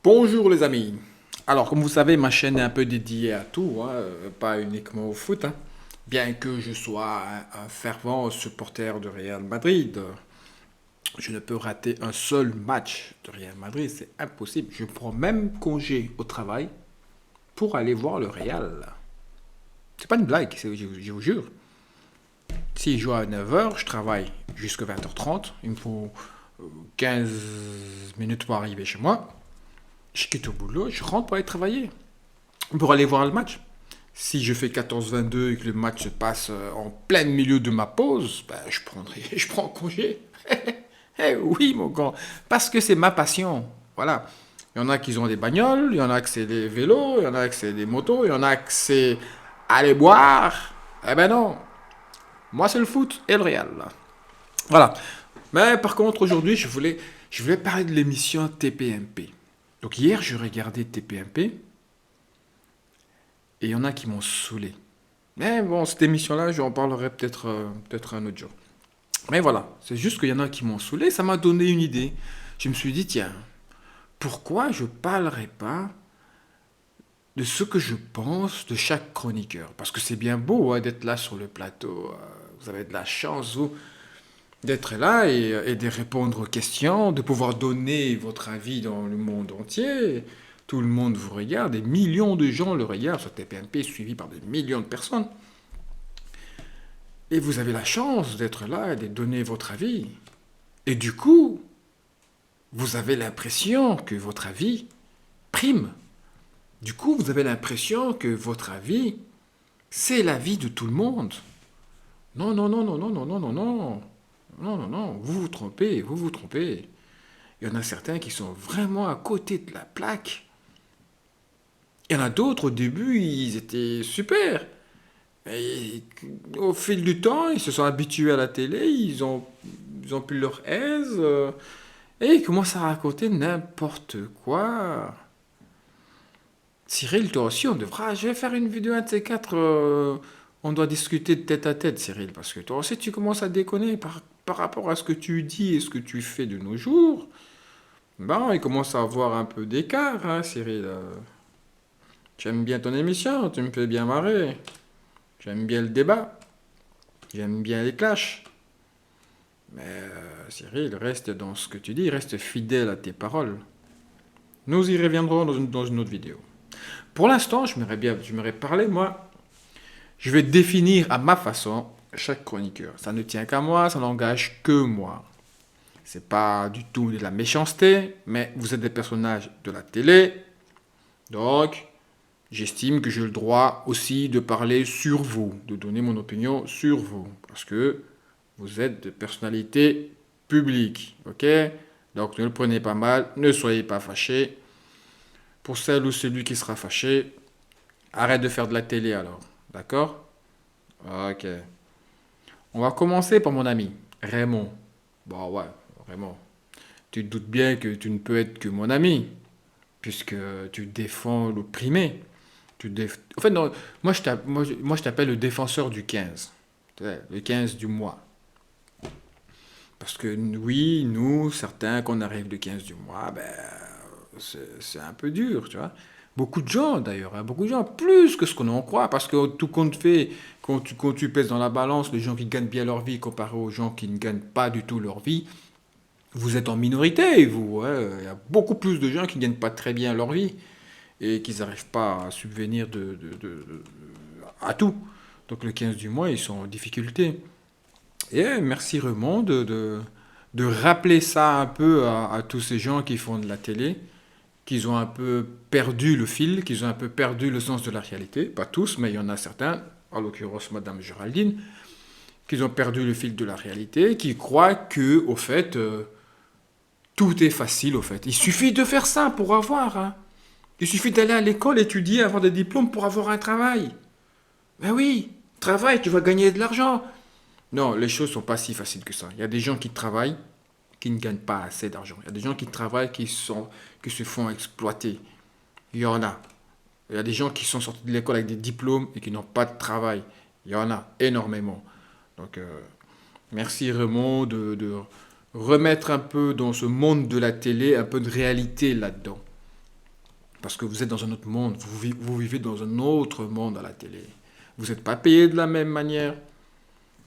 Bonjour les amis. Alors, comme vous savez, ma chaîne est un peu dédiée à tout, hein, pas uniquement au foot, hein. Bien que je sois un fervent supporter de Real Madrid, je ne peux rater un seul match de Real Madrid, c'est impossible. Je prends même congé au travail pour aller voir le Real. C'est pas une blague, je vous jure. Si je joue à 9 heures, je travaille jusqu'à 20h30. Il me faut 15 minutes pour arriver chez moi. Je quitte au boulot, je rentre pour aller travailler, pour aller voir le match. Si je fais 14-22 et que le match se passe en plein milieu de ma pause, ben, je prends congé. Eh oui, mon gars, parce que c'est ma passion. Voilà. Il y en a qui ont des bagnoles, il y en a que c'est des vélos, il y en a que c'est des motos, il y en a que c'est aller boire. Eh ben non, moi c'est le foot et le Real. Voilà. Mais par contre, aujourd'hui, je voulais parler de l'émission TPMP. Donc hier, je regardais TPMP et il y en a qui m'ont saoulé. Mais bon, cette émission-là, j'en parlerai peut-être un autre jour. Mais voilà, c'est juste qu'il y en a qui m'ont saoulé, ça m'a donné une idée. Je me suis dit, tiens, pourquoi je parlerai pas de ce que je pense de chaque chroniqueur? Parce que c'est bien beau hein, d'être là sur le plateau. Vous avez de la chance, vous, d'être là et de répondre aux questions, de pouvoir donner votre avis dans le monde entier. Tout le monde vous regarde, des millions de gens le regardent sur TPMP, suivi par des millions de personnes. Et vous avez la chance d'être là et de donner votre avis. Et du coup, vous avez l'impression que votre avis prime. Du coup, vous avez l'impression que votre avis, c'est l'avis de tout le monde. Non, non, non, non, non, non, non, non, non. Non, non, non, vous vous trompez, vous vous trompez. Il y en a certains qui sont vraiment à côté de la plaque. Il y en a d'autres, au début, ils étaient super. Et au fil du temps, ils se sont habitués à la télé, ils ont pris leur aise, et ils commencent à raconter n'importe quoi. Cyril, toi aussi, je vais faire une vidéo un de ces quatre, on doit discuter de tête à tête, Cyril, parce que toi aussi, tu commences à déconner par rapport à ce que tu dis et ce que tu fais de nos jours. Bon, il commence à avoir un peu d'écart, hein, Cyril. J'aime bien ton émission, tu me fais bien marrer. J'aime bien le débat, j'aime bien les clashs. Mais Cyril, reste dans ce que tu dis, reste fidèle à tes paroles. Nous y reviendrons dans une autre vidéo. Pour l'instant, j'aimerais parler, moi, je vais définir à ma façon chaque chroniqueur. Ça ne tient qu'à moi, ça n'engage que moi. C'est pas du tout de la méchanceté, mais vous êtes des personnages de la télé, donc j'estime que j'ai le droit aussi de parler sur vous, de donner mon opinion sur vous, parce que vous êtes des personnalités publiques, ok? Donc ne le prenez pas mal, ne soyez pas fâchés. Pour celle ou celui qui sera fâché, arrête de faire de la télé alors, d'accord? Ok. On va commencer par mon ami, Raymond. Bon ouais, Raymond. Tu te doutes bien que tu ne peux être que mon ami, puisque tu défends l'opprimé. En fait, non, moi, je t'appelle le défenseur du 15. Le 15 du mois. Parce que oui, nous, certains, quand on arrive le 15 du mois, ben, c'est un peu dur, tu vois. Beaucoup de gens, d'ailleurs, hein, beaucoup de gens, plus que ce qu'on en croit, parce que tout compte fait, quand tu pèses dans la balance les gens qui gagnent bien leur vie comparé aux gens qui ne gagnent pas du tout leur vie, vous êtes en minorité, vous. Hein. Il y a beaucoup plus de gens qui ne gagnent pas très bien leur vie et qui n'arrivent pas à subvenir à tout. Donc le 15 du mois, ils sont en difficulté. Et merci Raymond de rappeler ça un peu à tous ces gens qui font de la télé, qu'ils ont un peu perdu le fil, qu'ils ont un peu perdu le sens de la réalité. Pas tous, mais il y en a certains, en l'occurrence Madame Géraldine, qui ont perdu le fil de la réalité, qui croient que, au fait, tout est facile, au fait. Il suffit de faire ça pour avoir, hein. Il suffit d'aller à l'école, étudier, avoir des diplômes pour avoir un travail. Ben oui, travaille, tu vas gagner de l'argent. Non, les choses sont pas si faciles que ça. Il y a des gens qui travaillent, qui ne gagnent pas assez d'argent. Il y a des gens qui travaillent, qui se font exploiter. Il y en a. Il y a des gens qui sont sortis de l'école avec des diplômes et qui n'ont pas de travail. Il y en a énormément. Donc, merci Raymond de remettre un peu dans ce monde de la télé, un peu de réalité là-dedans. Parce que vous êtes dans un autre monde, vous vivez dans un autre monde à la télé. Vous n'êtes pas payé de la même manière.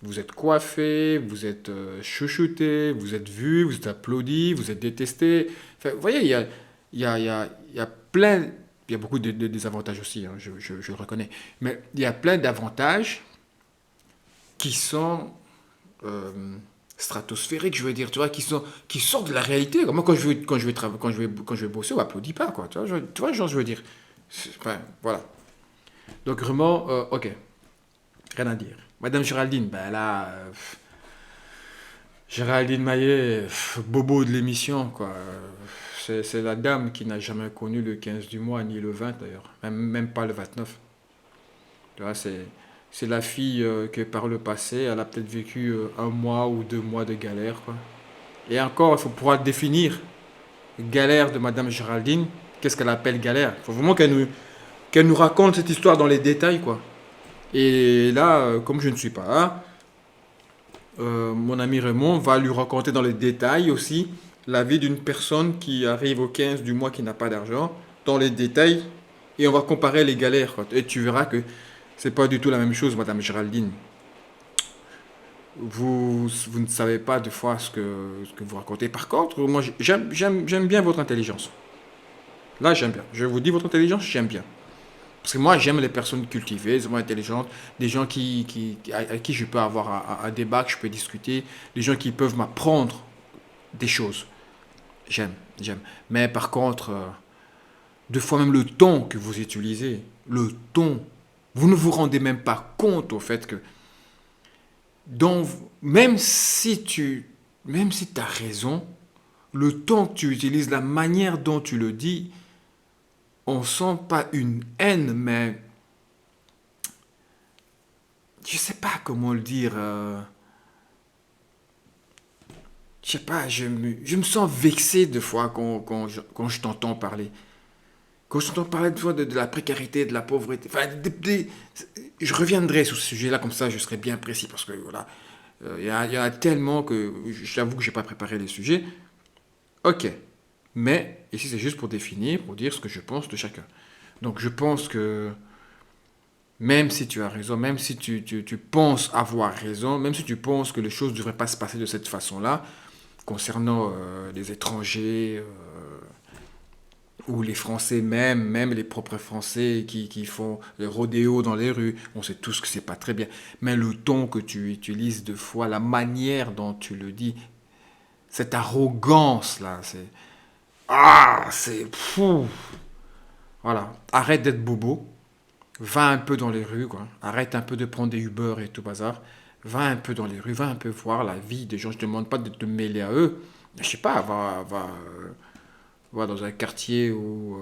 Vous êtes coiffé, vous êtes chouchouté, vous êtes vu, vous êtes applaudi, vous êtes détesté. Enfin, vous voyez, il y a plein... Il y a beaucoup de désavantages aussi, hein, je le reconnais. Mais il y a plein d'avantages qui sont euh, stratosphériques, je veux dire, tu vois, qui sortent de la réalité. Moi, quand je vais bosser, on m'applaudit pas, quoi. Tu vois, genre, je veux dire. Enfin, voilà. Donc, vraiment, ok, rien à dire. Madame Géraldine, ben là, Géraldine Maillet, bobo de l'émission, quoi. C'est la dame qui n'a jamais connu le 15 du mois, ni le 20 d'ailleurs, même pas le 29. Tu vois, c'est la fille que par le passé, elle a peut-être vécu un mois ou 2 mois de galère, quoi. Et encore, il faut pouvoir définir galère de Madame Géraldine. Qu'est-ce qu'elle appelle galère? Il faut vraiment qu'elle nous raconte cette histoire dans les détails, quoi. Et là, comme je ne suis pas là, mon ami Raymond va lui raconter dans les détails aussi la vie d'une personne qui arrive au 15 du mois qui n'a pas d'argent, dans les détails, et on va comparer les galères, quoi. Et tu verras que c'est pas du tout la même chose, Madame Géraldine. Vous ne savez pas deux fois ce que vous racontez. Par contre, moi, j'aime bien votre intelligence. Là, j'aime bien. Je vous dis votre intelligence, j'aime bien. Parce que moi, j'aime les personnes cultivées, vraiment intelligentes, des gens avec qui je peux avoir un débat, que je peux discuter, des gens qui peuvent m'apprendre des choses. J'aime. Mais par contre, deux fois même le ton que vous utilisez, le ton, vous ne vous rendez même pas compte au fait que, dans, même si tu as raison, le ton que tu utilises, la manière dont tu le dis, on sent pas une haine, mais je sais pas comment le dire. Je sais pas, je me sens vexé des fois quand je t'entends parler. Quand je t'entends parler de, fois de la précarité, de la pauvreté, enfin, je reviendrai sur ce sujet-là, comme ça je serai bien précis, parce que voilà, il y en a tellement que j'avoue que je n'ai pas préparé les sujets. Ok, mais ici c'est juste pour définir, pour dire ce que je pense de chacun. Donc je pense que même si tu as raison, même si tu penses avoir raison, même si tu penses que les choses ne devraient pas se passer de cette façon-là, concernant les étrangers ou les Français même les propres Français qui font les rodéos dans les rues, on sait tous que c'est pas très bien. Mais le ton que tu utilises de fois, la manière dont tu le dis, cette arrogance-là, c'est... Ah, c'est... Fou. Voilà, arrête d'être bobo, va un peu dans les rues, quoi. Arrête un peu de prendre des Uber et tout bazar. Va un peu dans les rues, va un peu voir la vie des gens. Je ne te demande pas de te mêler à eux. Je sais pas, va dans un quartier où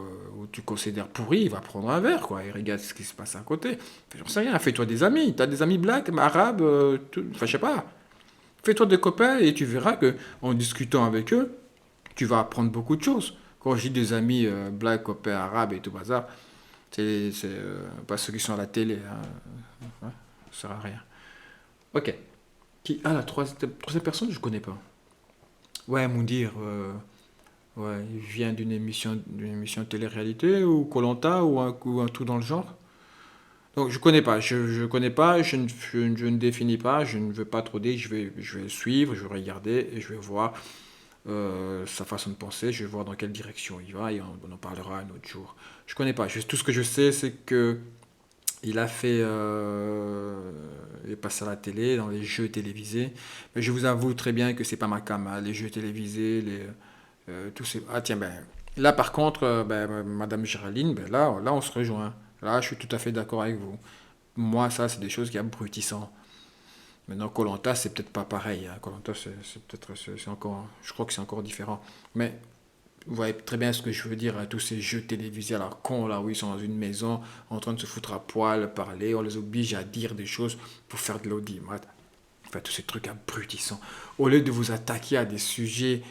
tu considères pourri, va prendre un verre, quoi, et regarde ce qui se passe à côté. J'en sais rien, fais-toi des amis. T'as des amis blacks, arabes, enfin, je sais pas. Fais-toi des copains et tu verras que en discutant avec eux, tu vas apprendre beaucoup de choses. Quand j'ai des amis blacks, copains arabes et tout bazar, c'est pas ceux qui sont à la télé, hein. Ouais, ça sert à rien. Ok. La troisième personne, je connais pas. Ouais, Moundir, ouais, il vient d'une émission de télé-réalité ou koh ou un truc dans le genre. Donc je connais pas, je connais pas, je ne définis pas, je ne veux pas trop dire, je vais suivre, je vais regarder et je vais voir sa façon de penser, je vais voir dans quelle direction il va et on en parlera un autre jour. Je connais pas, tout ce que je sais c'est que il est passé à la télé, dans les jeux télévisés, mais je vous avoue très bien que c'est pas ma cam, hein, les jeux télévisés, tous ces... Ah tiens, ben, là par contre, ben, Madame Géraldine, ben, là on se rejoint. Là, je suis tout à fait d'accord avec vous. Moi, ça, c'est des choses qui abrutissent. Maintenant, koh c'est peut-être pas pareil, hein. koh c'est peut-être, c'est encore, je crois que c'est encore différent. Mais vous voyez très bien ce que je veux dire, hein, tous ces jeux télévisés à la con, là, où ils sont dans une maison, en train de se foutre à poil, parler, on les oblige à dire des choses pour faire de l'audimat. Enfin, tous ces trucs abrutissants. Au lieu de vous attaquer à des sujets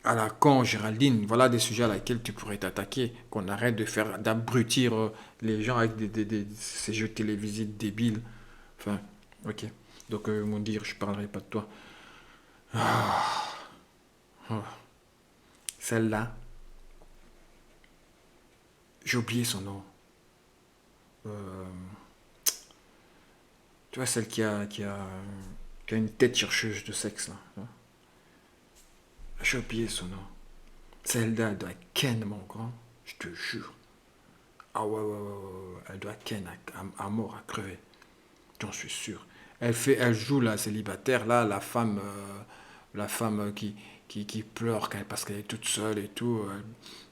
à la con, Géraldine, voilà des sujets à laquelle tu pourrais t'attaquer, qu'on arrête d'abrutir les gens avec ces jeux télévisés débiles. Enfin, ok. Donc, mon dire, je parlerai pas de toi. Ah, ah. Celle-là, J'ai oublié son nom. Euh, Tu vois, celle qui a une tête chercheuse de sexe, là. Hein. J'ai oublié son nom. Celle-là, elle doit ken, mon grand. Je te jure. Ah ouais, ouais, ouais, ouais, ouais. Elle doit ken à mort, à crever. J'en suis sûr. Elle joue la célibataire, là, la femme qui pleure parce qu'elle est toute seule et tout.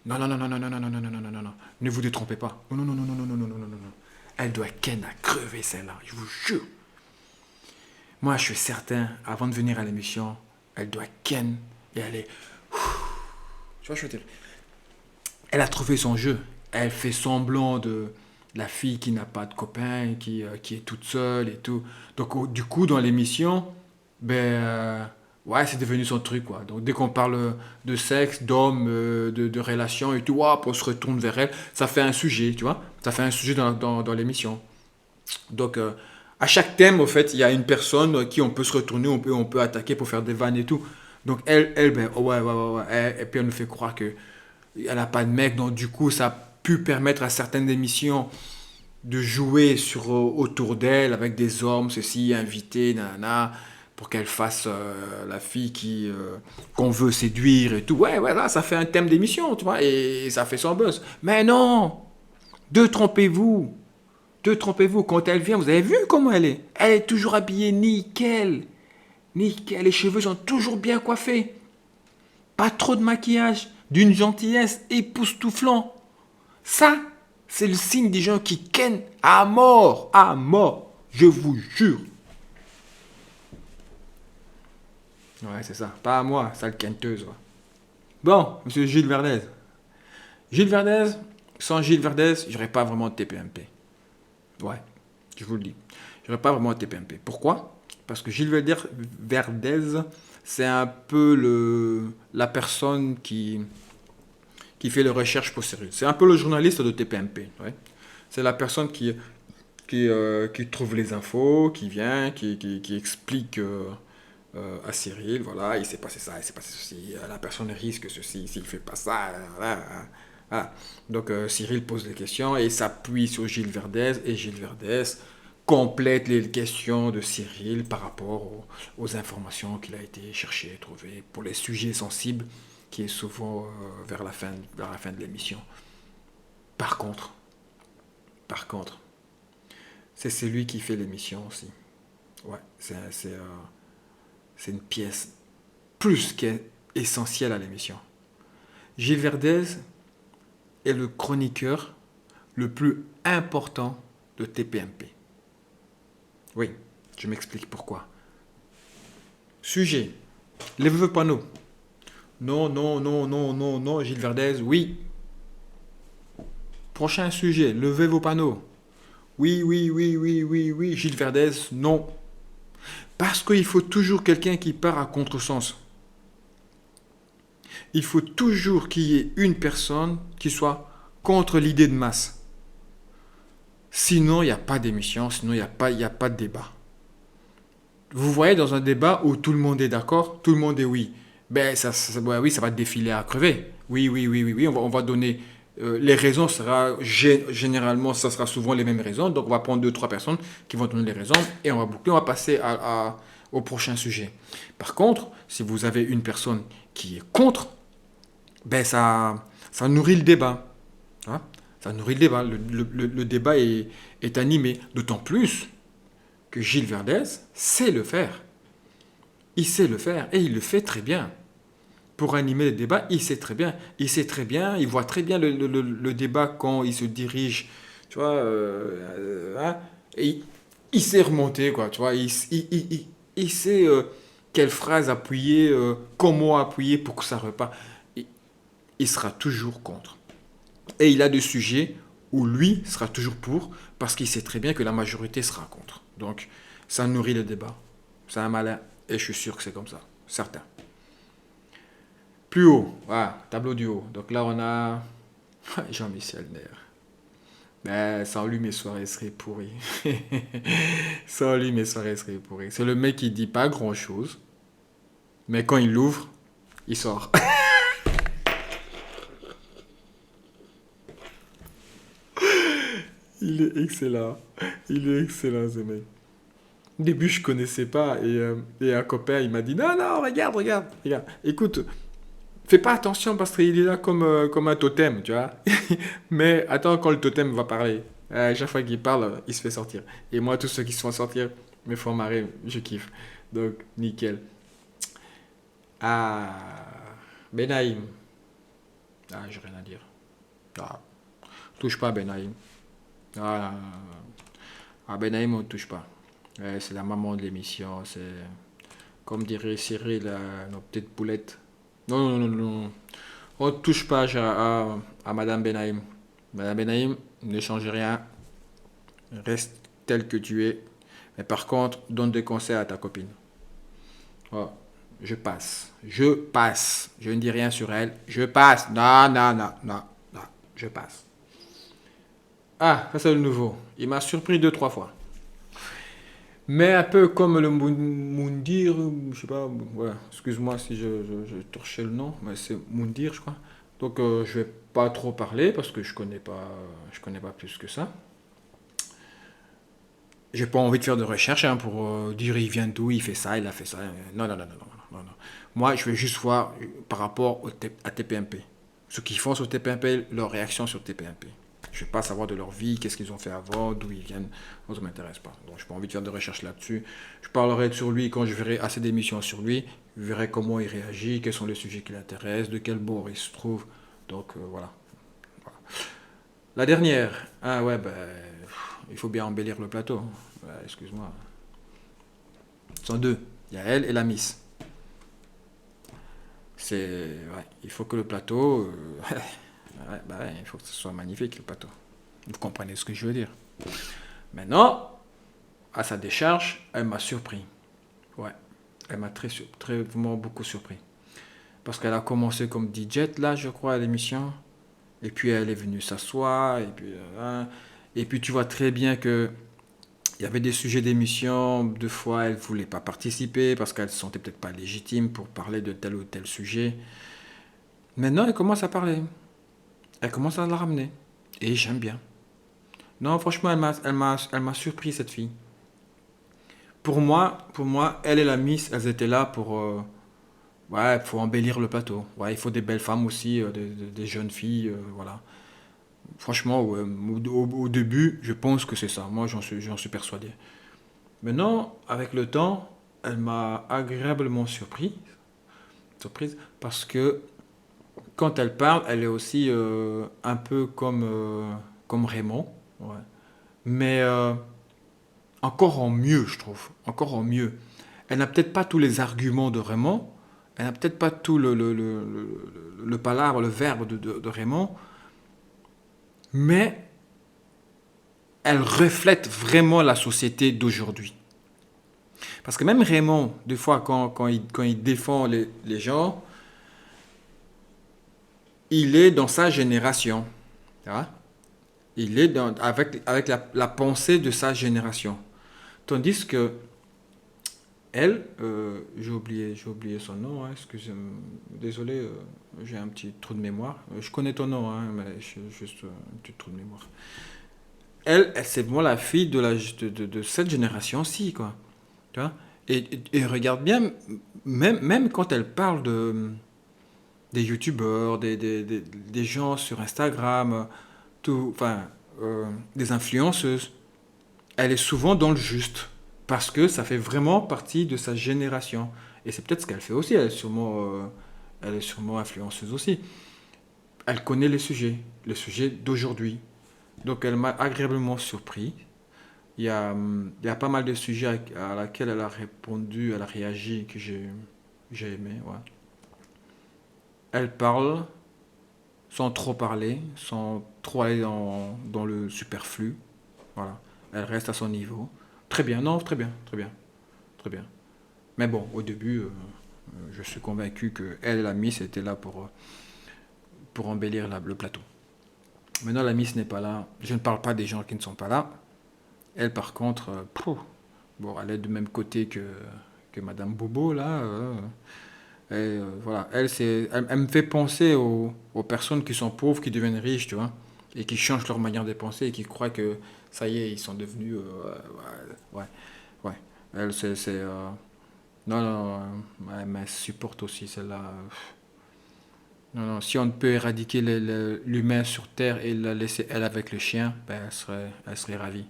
Non, non, non, non, non, non, non, non, non, non, non, non, non, non. Ne vous détrompez pas. Non, non, non, non, non, non, non, non, non, non, non. Elle doit ken à crever, celle-là. Je vous jure. Moi, je suis certain, avant de venir à l'émission, elle doit ken et elle est. Tu vois, je veux dire. Elle a trouvé son jeu. Elle fait semblant de la fille qui n'a pas de copain, qui est toute seule et tout. Donc, du coup, dans l'émission, ouais, c'est devenu son truc, quoi. Donc, dès qu'on parle de sexe, d'homme, de relations et tout, hop, on se retourne vers elle. Ça fait un sujet, tu vois. Ça fait un sujet dans l'émission. Donc, à chaque thème, au fait, il y a une personne qui on peut se retourner, on peut attaquer pour faire des vannes et tout. Donc, elle ben, ouais, ouais, ouais, ouais. Et puis, elle nous fait croire que elle n'a pas de mec, donc du coup, ça a pu permettre à certaines émissions de jouer autour d'elle avec des hommes, ceci, invités, nanana, pour qu'elle fasse la fille qu'on veut séduire et tout. Ouais, ouais, là, ça fait un thème d'émission, tu vois, et ça fait son buzz. Mais non, de trompez-vous, de trompez-vous. Quand elle vient, vous avez vu comment elle est? Elle est toujours habillée nickel, nickel. Les cheveux sont toujours bien coiffés. Pas trop de maquillage, d'une gentillesse époustouflant. Ça, c'est le signe des gens qui ken à mort, je vous jure. Ouais, c'est ça, pas à moi, sale kenteuse. Ouais. Bon, monsieur Gilles Verdez. Gilles Verdez, sans Gilles Verdez, j'aurais pas vraiment de TPMP. Ouais, je vous le dis. J'aurais pas vraiment de TPMP. Pourquoi? Parce que Verdez, c'est un peu la personne qui fait les recherches pour Cyril. C'est un peu le journaliste de TPMP. Ouais. C'est la personne qui trouve les infos, qui vient, qui explique à Cyril, voilà, il s'est passé ça, il s'est passé ceci, la personne risque ceci, s'il ne fait pas ça, voilà, voilà. Donc Cyril pose des questions et s'appuie sur Gilles Verdez, et Gilles Verdez complète les questions de Cyril par rapport aux informations qu'il a été chercher, trouver, pour les sujets sensibles, qui est souvent vers la fin de l'émission. Par contre, par contre, c'est celui qui fait l'émission aussi. Ouais, c'est une pièce plus qu'essentielle à l'émission. Gilles Verdez est le chroniqueur le plus important de TPMP. Oui, je m'explique pourquoi. Sujet, les vœux panneaux. Non, non, non, non, non, non, Gilles Verdez, oui. Prochain sujet, levez vos panneaux. Oui, oui, oui, oui, oui, oui, Gilles Verdez, non. Parce qu'il faut toujours quelqu'un qui part à contresens. Il faut toujours qu'il y ait une personne qui soit contre l'idée de masse. Sinon, il n'y a pas d'émission, sinon il y a pas de débat. Vous voyez, dans un débat où tout le monde est d'accord, tout le monde est oui, ben oui, ça va défiler à crever. Oui, oui, oui, oui, oui, on va donner les raisons, généralement, ça sera souvent les mêmes raisons. Donc, on va prendre deux, trois personnes qui vont donner les raisons et on va boucler, on va passer au prochain sujet. Par contre, si vous avez une personne qui est contre, ben ça nourrit le débat. Hein. Ça nourrit le débat. Le débat est animé. D'autant plus que Gilles Verdez sait le faire. Il sait le faire et il le fait très bien. Pour animer le débat, il sait très bien. Il sait très bien, il voit très bien le débat quand il se dirige, tu vois, hein, et il sait remonter, quoi, tu vois. Il sait quelle phrase appuyer, comment appuyer pour que ça repart. Il, il sera toujours contre. Et il a des sujets où lui sera toujours pour, parce qu'il sait très bien que la majorité sera contre. Donc, ça nourrit le débat. C'est un malin. Et je suis sûr que c'est comme ça. Certain. Plus haut, voilà, tableau du haut. Donc là, on a Jean-Michel Nair. Ben, sans lui, mes soirées seraient pourries. Sans lui, mes soirées seraient pourries. C'est le mec qui dit pas grand-chose, mais quand il l'ouvre, il sort. Il est excellent. Il est excellent, ce mec. Au début, je connaissais pas et un copain, il m'a dit non, non, regarde, regarde, regarde. Écoute, fais pas attention parce qu'il est là comme un totem, tu vois. Mais attends quand le totem va parler. Chaque fois qu'il parle, il se fait sortir. Et moi, tous ceux qui se font sortir me font marrer, je kiffe. Donc, nickel. Ah, Benaïm. Ah, j'ai rien à dire. Ah, touche pas à Benaïm. Ah, Benaïm, on touche pas. Ouais, c'est la maman de l'émission. C'est, comme dirait Cyril, nos petites poulettes. Non, non, non, non. On ne touche pas à Madame Benaïm. Madame Benaïm, ne change rien. Reste tel que tu es. Mais par contre, donne des conseils à ta copine. Oh, je passe. Je passe. Je ne dis rien sur elle. Je passe. Non, non, non, non, non. Je passe. Ah, ça c'est le nouveau. Il m'a surpris deux, trois fois. Mais un peu comme le Moundir, je sais pas, ouais, excuse-moi si je torchais le nom, mais c'est Moundir, je crois. Donc je vais pas trop parler parce que je connais pas plus que ça. J'ai pas envie de faire de recherche hein, pour dire il vient d'où, il fait ça, il a fait ça. Non, non, non, non, non, non, non. Moi, je vais juste voir par rapport à TPMP. Ce qu'ils font sur TPMP, leur réaction sur TPMP. Je ne vais pas savoir de leur vie, qu'est-ce qu'ils ont fait avant, d'où ils viennent. Ça ne m'intéresse pas. Donc, je n'ai pas envie de faire de recherche là-dessus. Je parlerai sur lui quand je verrai assez d'émissions sur lui. Je verrai comment il réagit, quels sont les sujets qui l'intéressent, de quel bord il se trouve. Donc, voilà. Voilà. La dernière. Ah ouais, ben, il faut bien embellir le plateau. Ouais, excuse-moi. Ce sont deux. Il y a elle et la Miss. C'est, ouais, il faut que le plateau, ouais, bah ouais, il faut que ce soit magnifique le plateau. Vous comprenez ce que je veux dire. Maintenant, à sa décharge, elle m'a surpris. Ouais, elle m'a très vraiment beaucoup surpris. Parce qu'elle a commencé comme DJ là, je crois, à l'émission. Et puis elle est venue s'asseoir. Et puis tu vois très bien que il y avait des sujets d'émission. Deux fois, elle voulait pas participer parce qu'elle se sentait peut-être pas légitime pour parler de tel ou tel sujet. Maintenant, elle commence à parler. Elle commence à la ramener. Et j'aime bien. Non, franchement, elle m'a surpris cette fille. Pour moi, elle et la Miss, elles étaient là pour, ouais, faut embellir le plateau. Ouais, il faut des belles femmes aussi, des jeunes filles, voilà. Franchement, ouais, au début, je pense que c'est ça. Moi, j'en suis persuadé. Maintenant, avec le temps, elle m'a agréablement surprise, parce que quand elle parle, elle est aussi un peu comme Raymond, ouais. Mais encore en mieux, je trouve. Encore en mieux. Elle n'a peut-être pas tous les arguments de Raymond. Elle n'a peut-être pas tout le palabre, le verbe de Raymond. Mais elle reflète vraiment la société d'aujourd'hui. Parce que même Raymond, des fois, quand il défend les gens, il est dans sa génération. Tu vois. Il est avec la pensée de sa génération. Tandis que elle, j'ai oublié son nom, hein, excusez-moi, désolé, j'ai un petit trou de mémoire. Je connais ton nom, hein, mais j'ai juste un petit trou de mémoire. Elle c'est moi la fille de cette génération-ci, quoi. Tu vois. Et regarde bien, même quand elle parle des youtubeurs, des gens sur Instagram, tout, enfin, des influenceuses, elle est souvent dans le juste. Parce que ça fait vraiment partie de sa génération. Et c'est peut-être ce qu'elle fait aussi. Elle est sûrement influenceuse aussi. Elle connaît les sujets d'aujourd'hui. Donc elle m'a agréablement surpris. Il y a pas mal de sujets à laquelle elle a répondu, elle a réagi que j'ai aimé. Ouais. Elle parle sans trop parler, sans trop aller dans le superflu. Voilà. Elle reste à son niveau. Très bien, non, très bien, très bien, très bien. Mais bon, au début, je suis convaincu que elle, la Miss, était là pour embellir le plateau. Maintenant, la Miss n'est pas là. Je ne parle pas des gens qui ne sont pas là. Elle, par contre, bon, elle est du même côté que Madame Bobo, là. Voilà. Elle me fait penser aux personnes qui sont pauvres, qui deviennent riches, tu vois. et qui changent leur manière de penser et qui croient que ça y est, ils sont devenus. Ouais, ouais. Elle, non, non, ouais, mais elle supporte aussi celle-là. Non, non, si on peut éradiquer l'humain sur Terre et la laisser elle avec le chien, ben elle serait ravie.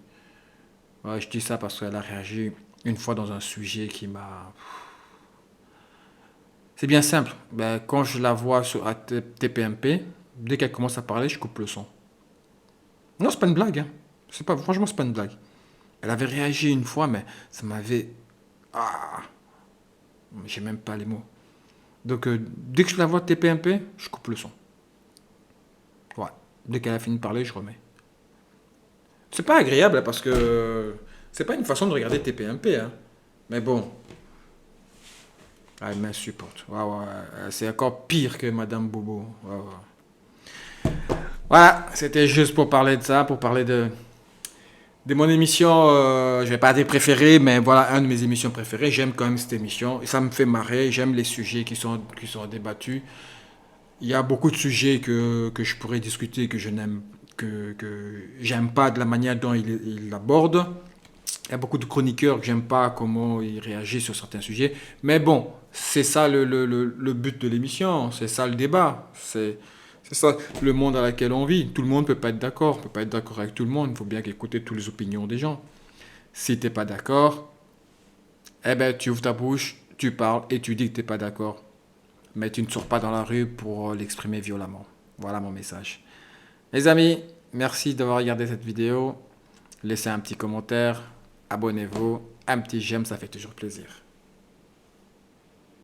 Ouais, je dis ça parce qu'elle a réagi une fois dans un sujet qui m'a. C'est bien simple. Ben, quand je la vois sur TPMP, dès qu'elle commence à parler, je coupe le son. Non, c'est pas une blague. Hein. C'est pas, franchement, c'est pas une blague. Elle avait réagi une fois, mais ça m'avait. Ah, j'ai même pas les mots. Donc, dès que je la vois TPMP, je coupe le son. Ouais. Dès qu'elle a fini de parler, je remets. C'est pas agréable hein, parce que c'est pas une façon de regarder TPMP. Hein. Mais bon, elle m'insupporte. Ouais, ouais, c'est encore pire que Madame Bobo. Ouais, ouais. Voilà, c'était juste pour parler de ça, pour parler de mon émission. Je vais pas dire préférée, mais voilà, un de mes émissions préférées. J'aime quand même cette émission. Et ça me fait marrer. J'aime les sujets qui sont débattus. Il y a beaucoup de sujets que je pourrais discuter que j'aime pas de la manière dont il l'aborde. Il y a beaucoup de chroniqueurs que j'aime pas comment ils réagissent sur certains sujets. Mais bon, c'est ça le but de l'émission, c'est ça le débat. C'est ça le monde dans lequel on vit. Tout le monde ne peut pas être d'accord, peut pas être d'accord avec tout le monde. Il faut bien écouter toutes les opinions des gens. Si tu n'es pas d'accord, eh ben tu ouvres ta bouche, tu parles et tu dis que tu n'es pas d'accord. Mais tu ne sors pas dans la rue pour l'exprimer violemment. Voilà mon message. Les amis, merci d'avoir regardé cette vidéo. Laissez un petit commentaire, abonnez-vous, un petit j'aime, ça fait toujours plaisir.